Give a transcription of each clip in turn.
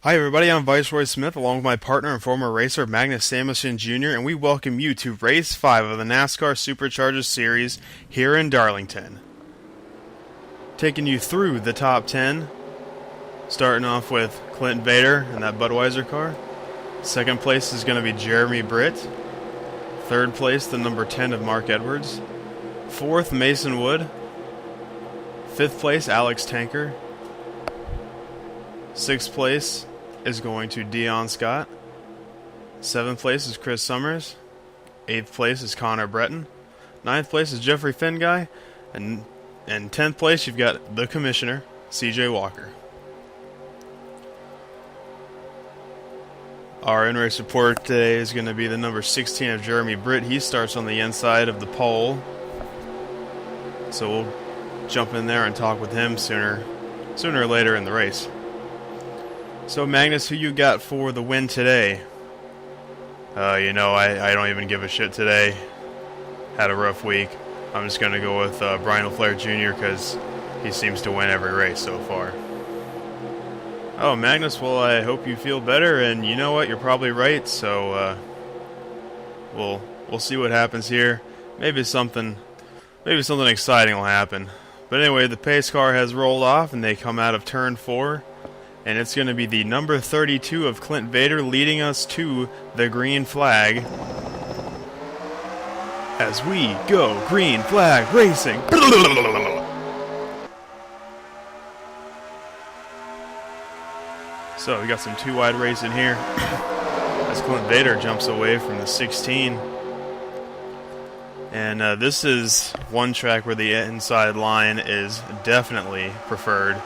Hi everybody, I'm Viceroy Smith along with my partner and former racer Magnus Samuelson Jr. and we welcome you to Race 5 of the NASCAR Supercharger Series here in Darlington. Taking you through the top 10, starting off with Clint Vader in that Budweiser car. Second place is going to be Jeremy Britt. Third place, the number 10 of Mark Edwards. Fourth, Mason Wood. Fifth place, Alex Tanker. Sixth place is going to Dion Scott. Seventh place is Chris Summers. Eighth place is Connor Breton. Ninth place is Jeffrey Finguy. And 10th place you've got the commissioner, CJ Walker. Our in-race report today is going to be the number 16 of Jeremy Britt. He starts on the inside of the pole. So we'll jump in there and talk with him sooner or later in the race. So Magnus, who you got for the win today? I don't even give a shit today. Had a rough week. I'm just going to go with Brian LaFleur Jr. because he seems to win every race so far. Oh, Magnus, well, I hope you feel better, and you know what? You're probably right, so we'll see what happens here. Maybe something exciting will happen. But anyway, the pace car has rolled off, and they come out of turn 4. And it's going to be the number 32 of Clint Vader leading us to the green flag. As we go green flag racing. So we got some two wide racing here. As Clint Vader jumps away from the 16. And this is one track where the inside line is definitely preferred.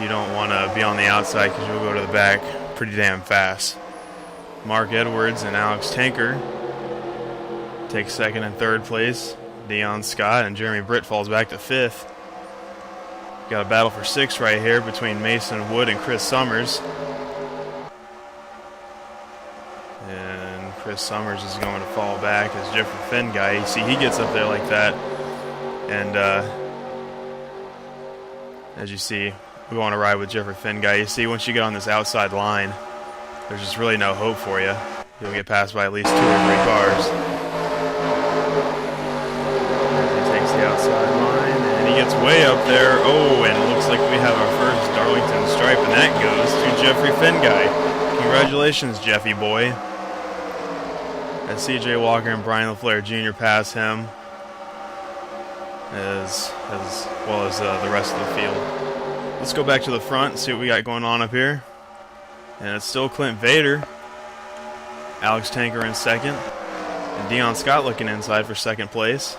You don't want to be on the outside because you'll go to the back pretty damn fast. Mark Edwards and Alex Tanker take second and third place. Dion Scott and Jeremy Britt falls back to 5th. Got a battle for 6th right here between Mason Wood and Chris Summers. And Chris Summers is going to fall back as Jeffrey Finguy. You see, he gets up there like that. And as you see, we want to ride with Jeffrey Finguy. You see, once you get on this outside line, there's just really no hope for you. You'll get passed by at least 2 or 3 cars. He takes the outside line, and he gets way up there. Oh, and it looks like we have our first Darlington stripe, and that goes to Jeffrey Finguy. Congratulations, Jeffy boy. As CJ Walker and Brian LaFleur Jr. pass him, as well as the rest of the field. Let's go back to the front and see what we got going on up here. And it's still Clint Vader. Alex Tanker in second. And Dion Scott looking inside for second place.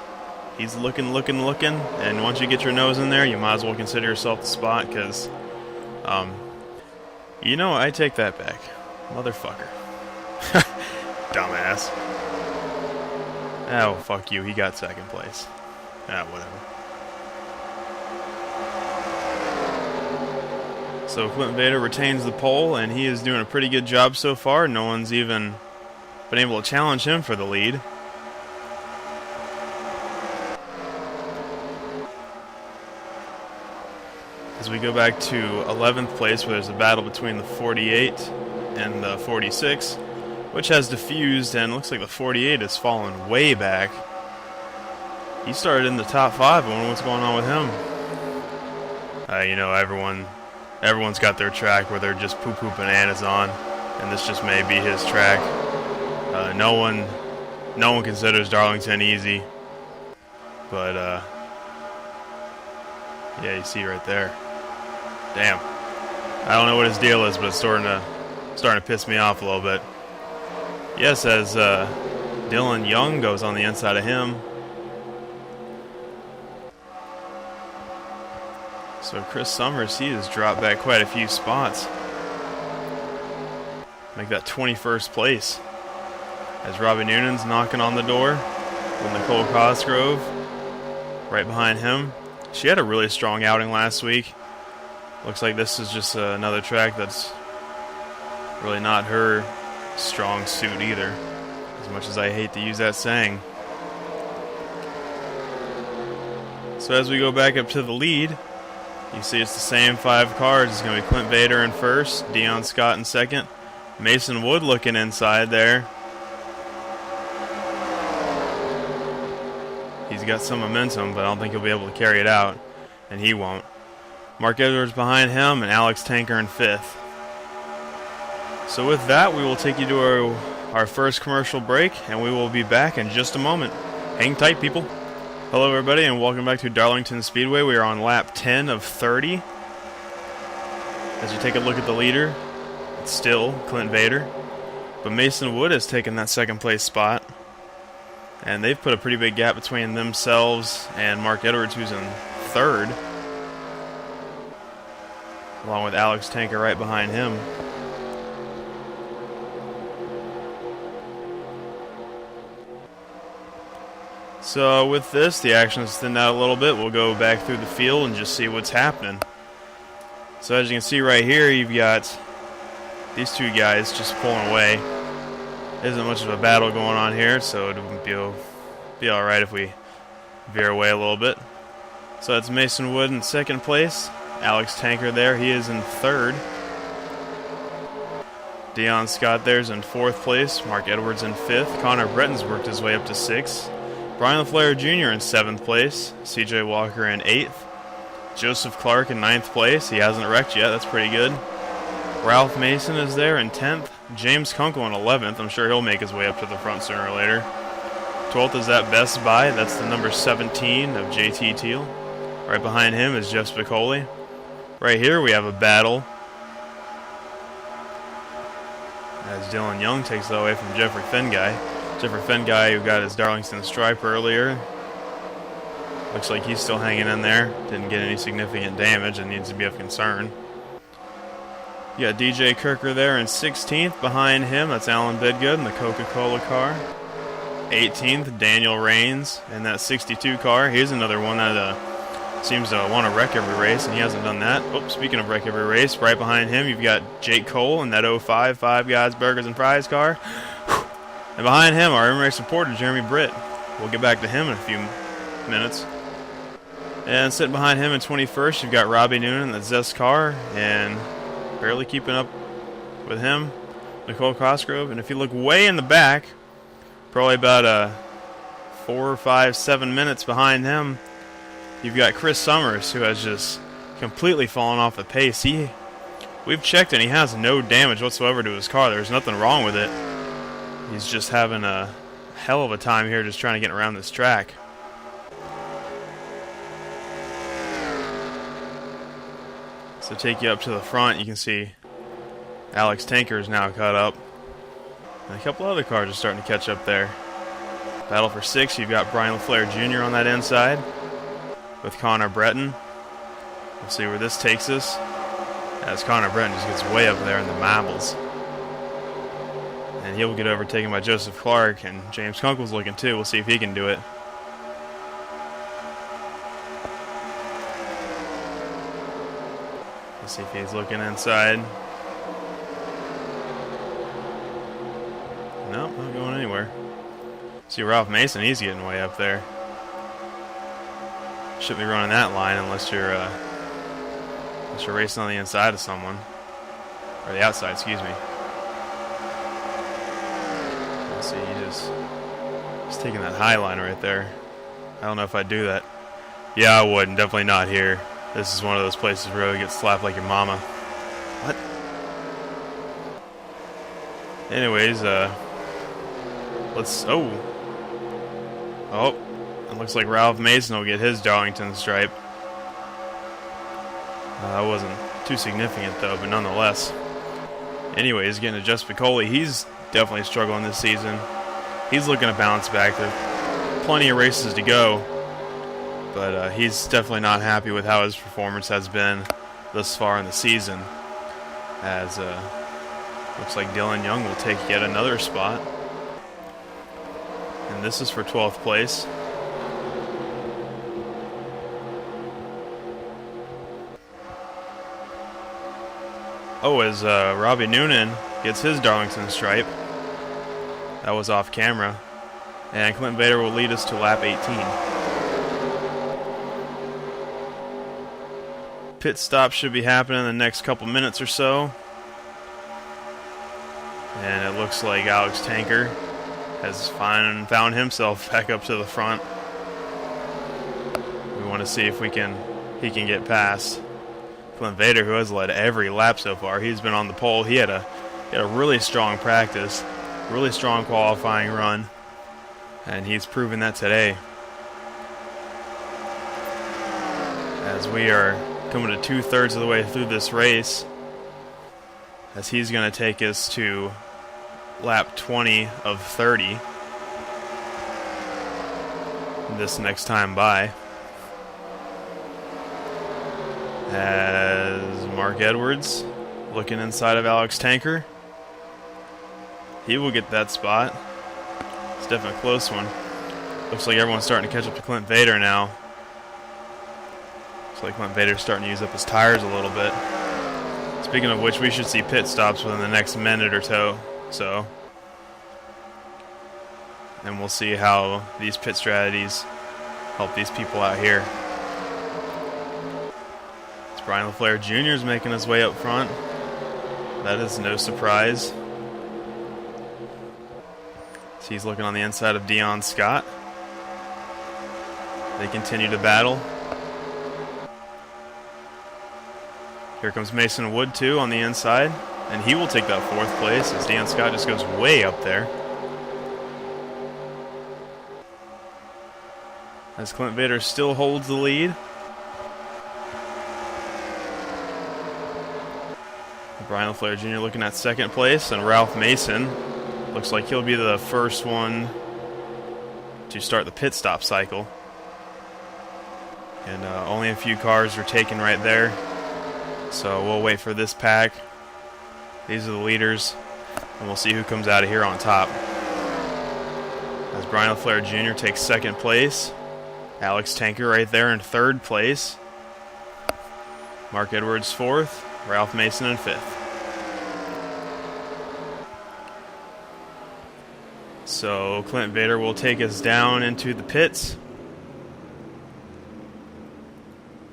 He's looking. And once you get your nose in there, you might as well consider yourself the spot because, I take that back. Motherfucker. Dumbass. Oh, fuck you. He got second place. Whatever. So Clint Vader retains the pole, and he is doing a pretty good job so far. No one's even been able to challenge him for the lead. As we go back to 11th place, where there's a battle between the 48 and the 46, which has diffused, and looks like the 48 has fallen way back. He started in the top 5. I wonder what's going on with him. Everyone's got their track where they're just poo-poo bananas on, and this just may be his track. No one considers Darlington easy, but yeah, you see right there. Damn, I don't know what his deal is, but it's starting to piss me off a little bit. Yes, as Dylan Young goes on the inside of him. So Chris Summers, he has dropped back quite a few spots. Make that 21st place. As Robbie Noonan's knocking on the door with Nicole Cosgrove right behind him. She had a really strong outing last week. Looks like this is just another track that's really not her strong suit either, as much as I hate to use that saying. So as we go back up to the lead, You see it's the same 5 cars. It's going to be Clint Vader in first, Dion Scott in second, Mason Wood looking inside there. He's got some momentum, but I don't think he'll be able to carry it out, and he won't. Mark Edwards behind him, and Alex Tanker in 5th. So with that, we will take you to our first commercial break, and we will be back in just a moment. Hang tight, people. Hello, everybody, and welcome back to Darlington Speedway. We are on lap 10 of 30. As you take a look at the leader, it's still Clint Vader, but Mason Wood has taken that second place spot, and they've put a pretty big gap between themselves and Mark Edwards, who's in 3rd, along with Alex Tanker right behind him. So with this, the action has thinned out a little bit. We'll go back through the field and just see what's happening. So as you can see right here, you've got these 2 guys just pulling away. There isn't much of a battle going on here, so it'll be alright if we veer away a little bit. So that's Mason Wood in 2nd place. Alex Tanker there, he is in 3rd. Dion Scott there's in 4th place. Mark Edwards in 5th. Connor Bretton's worked his way up to 6th. Brian LaFleur Jr. in 7th place. CJ Walker in 8th. Joseph Clark in 9th place. He hasn't wrecked yet. That's pretty good. Ralph Mason is there in 10th. James Kunkel in 11th. I'm sure he'll make his way up to the front sooner or later. 12th is that Best Buy. That's the number 17 of JT Teal. Right behind him is Jeff Spicoli. Right here we have a battle, as Dylan Young takes that away from Jeffrey Fenguy. Jeffrey Fenguy, who got his Darlington stripe earlier. Looks like he's still hanging in there. Didn't get any significant damage and needs to be of concern. You got DJ Kirker there in 16th. Behind him, that's Alan Bidgood in the Coca-Cola car. 18th, Daniel Raines in that 62 car. Here's another one that seems to want to wreck every race, and he hasn't done that. Oh, speaking of wreck every race, right behind him, you've got Jake Cole in that 05 Five Guys Burgers and Fries car. And behind him, our MRA supporter, Jeremy Britt. We'll get back to him in a few minutes. And sitting behind him in 21st, you've got Robbie Noonan in the Zest car, and barely keeping up with him, Nicole Cosgrove. And if you look way in the back, probably about 4, 5, 7 minutes behind him, you've got Chris Summers, who has just completely fallen off the pace. We've checked and he has no damage whatsoever to his car. There's nothing wrong with it. He's just having a hell of a time here just trying to get around this track. So take you up to the front, you can see Alex Tanker is now caught up. And a couple other cars are starting to catch up there. Battle for 6, you've got Brian LaFleur Jr. on that inside with Connor Bretton. We'll see where this takes us, as Connor Bretton just gets way up there in the marbles. And he'll get overtaken by Joseph Clark, and James Kunkel's looking too. We'll see if he can do it. Let's see if he's looking inside. Nope, not going anywhere. See Ralph Mason, he's getting way up there. Shouldn't be running that line unless you're racing on the inside of someone. Or the outside, excuse me. Let's see, he's taking that high line right there. I don't know if I'd do that. Yeah, I wouldn't. Definitely not here. This is one of those places where you get slapped like your mama. What? Anyways, let's... Oh, it looks like Ralph Mason will get his Darlington stripe. That wasn't too significant, though, but nonetheless. Anyways, getting to Jeff Spicoli. He's definitely struggling this season. He's looking to bounce back. There are plenty of races to go, but he's definitely not happy with how his performance has been thus far in the season. As looks like Dylan Young will take yet another spot. And this is for 12th place. Oh, as Robbie Noonan gets his Darlington stripe. That was off camera. And Clint Vader will lead us to lap 18. Pit stop should be happening in the next couple minutes or so. And it looks like Alex Tanker has found himself back up to the front. We want to see if he can get past Clint Vader, who has led every lap so far. He's been on the pole. He had a really strong practice, really strong qualifying run, and he's proven that today. As we are coming to 2/3 of the way through this race, as he's going to take us to lap 20 of 30 this next time by. As Mark Edwards looking inside of Alex Tanker. He will get that spot. It's definitely a close one. Looks like everyone's starting to catch up to Clint Vader now. Looks like Clint Vader's starting to use up his tires a little bit. Speaking of which, we should see pit stops within the next minute or so. And we'll see how these pit strategies help these people out here. It's Brian LaFleur Jr. is making his way up front. That is no surprise. So he's looking on the inside of Dion Scott. They continue to battle. Here comes Mason Wood, too, on the inside. And he will take that 4th place as Dion Scott just goes way up there. As Clint Vader still holds the lead. Brian LaFleur Jr. looking at 2nd place, and Ralph Mason looks like he'll be the first one to start the pit stop cycle. And only a few cars are taken right there. So we'll wait for this pack. These are the leaders, and we'll see who comes out of here on top. As Brian LaFleur Jr. takes 2nd place. Alex Tanker right there in 3rd place. Mark Edwards 4th. Ralph Mason in 5th. So Clint Vader will take us down into the pits.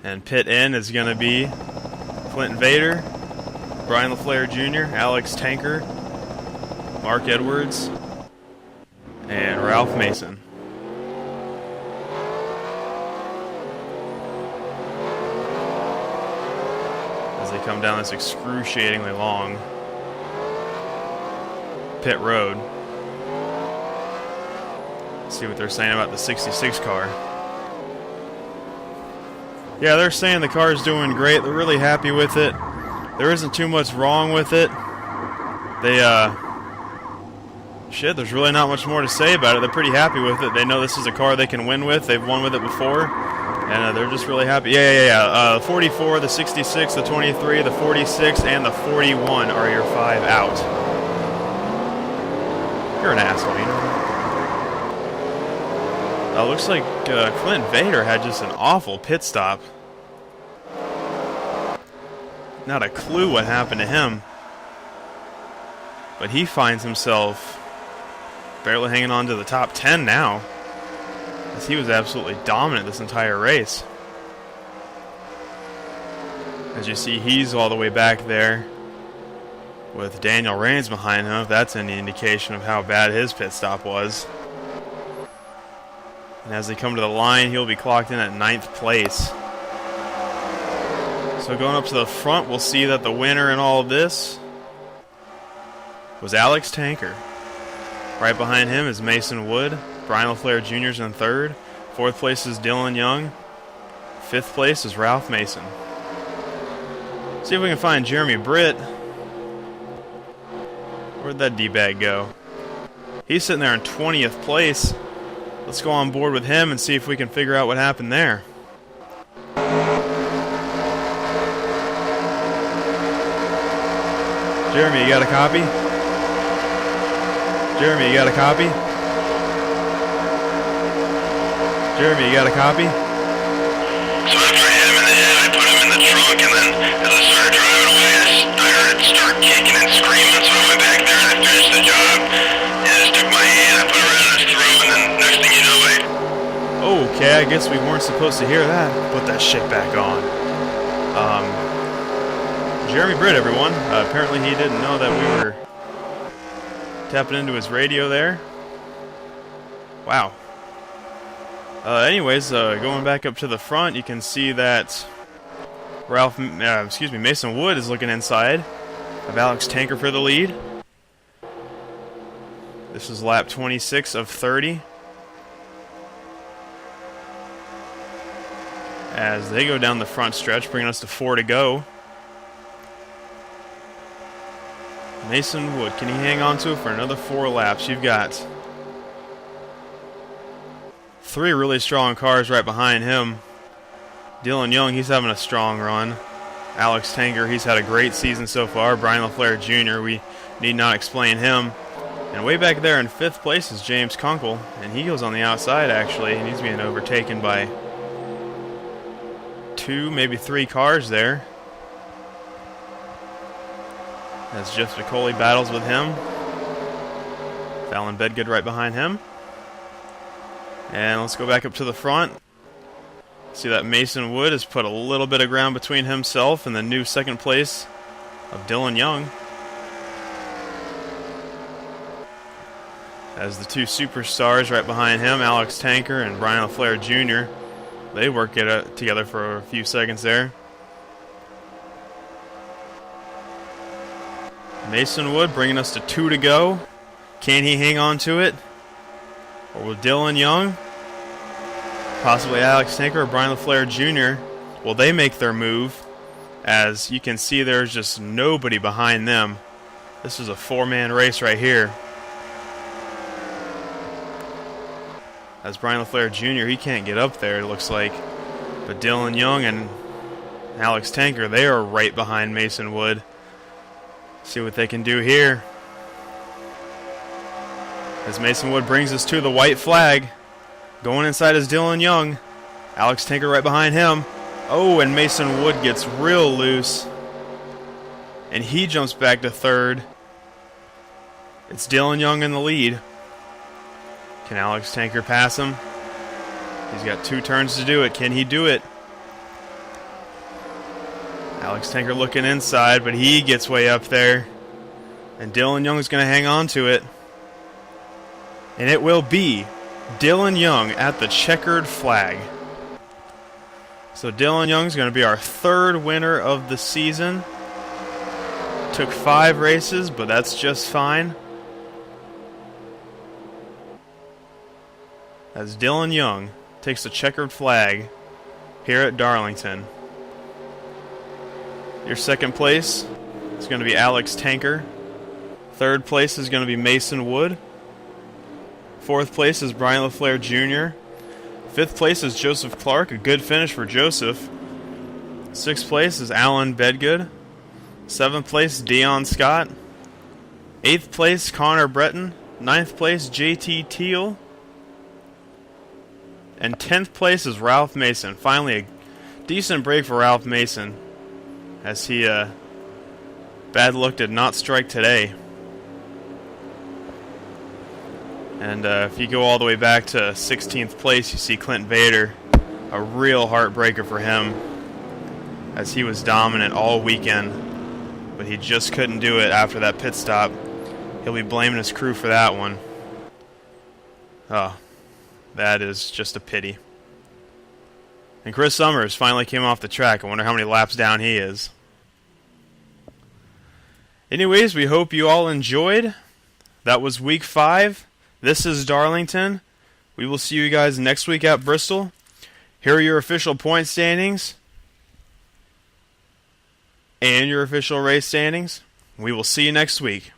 And pit in is going to be Clint Vader, Brian LaFleur Jr., Alex Tanker, Mark Edwards, and Ralph Mason. As they come down this excruciatingly long pit road. See what they're saying about the 66 car. Yeah, they're saying the car is doing great. They're really happy with it. There isn't too much wrong with it. There's really not much more to say about it. They're pretty happy with it. They know this is a car they can win with. They've won with it before. And they're just really happy. The 44, the 66, the 23, the 46, and the 41 are your 5 out. You're an asshole, you know. Looks like Clint Vader had just an awful pit stop. Not a clue what happened to him. But he finds himself barely hanging on to the top 10 now, as he was absolutely dominant this entire race. As you see, he's all the way back there with Daniel Raines behind him, if that's any indication of how bad his pit stop was. And as they come to the line, he'll be clocked in at 9th place. So going up to the front, we'll see that the winner in all of this was Alex Tanker. Right behind him is Mason Wood. Brian LaFleur Jr.'s in 3rd. 4th place is Dylan Young. 5th place is Ralph Mason. See if we can find Jeremy Britt. Where'd that D-bag go? He's sitting there in 20th place. Let's go on board with him and see if we can figure out what happened there. Jeremy, you got a copy? Jeremy, you got a copy? Jeremy, you got a copy? So after I hit him in the head, I put him in the trunk, and then as I started driving away, I heard it start kicking and screaming, so I went back there and I finished the job. And I just took my hand, I put it around his throat, and then next thing you know, Okay, I guess we weren't supposed to hear that. Put that shit back on. Jeremy Britt, everyone. Apparently he didn't know that we were tapping into his radio there. Wow. Anyways, going back up to the front, you can see that Mason Wood is looking inside of Alex Tanker for the lead. This is lap 26 of 30. As they go down the front stretch, bringing us to 4 to go. Mason Wood, can he hang on to it for another 4 laps? You've got 3 really strong cars right behind him. Dylan Young, he's having a strong run. Alex Tanker, he's had a great season so far. Brian LaFleur Jr., we need not explain him. And way back there in 5th place is James Kunkel, and he goes on the outside actually, and he's being overtaken by 2, maybe 3 cars there. As Jeff Nicoli battles with him. Fallon Bedgood right behind him. And let's go back up to the front. See that Mason Wood has put a little bit of ground between himself and the new 2nd place of Dylan Young. As the 2 superstars right behind him, Alex Tanker and Brian LaFleur Jr., they work it together for a few seconds there. Mason Wood bringing us to 2 to go. Can he hang on to it? Or will Dylan Young, possibly Alex Tanker or Brian LaFleur Jr., will they make their move? As you can see, there's just nobody behind them. This is a 4-man race right here. As Brian LaFleur Jr., he can't get up there, it looks like. But Dylan Young and Alex Tanker, they are right behind Mason Wood. See what they can do here. As Mason Wood brings us to the white flag. Going inside is Dylan Young. Alex Tanker right behind him. Oh, and Mason Wood gets real loose. And he jumps back to 3rd. It's Dylan Young in the lead. Can Alex Tanker pass him? He's got 2 turns to do it. Can he do it? Alex Tanker looking inside, but he gets way up there. And Dylan Young is going to hang on to it. And it will be Dylan Young at the checkered flag. So Dylan Young is going to be our 3rd winner of the season. Took 5 races, but that's just fine. As Dylan Young takes the checkered flag here at Darlington. Your 2nd place is going to be Alex Tanker. 3rd place is going to be Mason Wood. 4th place is Brian LaFleur Jr. 5th place is Joseph Clark, a good finish for Joseph. 6th place is Alan Bedgood. 7th place, Dion Scott. 8th place, Connor Breton. 9th place, JT Teal. And 10th place is Ralph Mason. Finally, a decent break for Ralph Mason, as he, bad luck did not strike today. And if you go all the way back to 16th place, you see Clint Vader, a real heartbreaker for him, as he was dominant all weekend, but he just couldn't do it after that pit stop. He'll be blaming his crew for that one. Oh, that is just a pity. And Chris Summers finally came off the track. I wonder how many laps down he is. Anyways, we hope you all enjoyed. That was week 5. This is Darlington. We will see you guys next week at Bristol. Here are your official point standings and your official race standings. We will see you next week.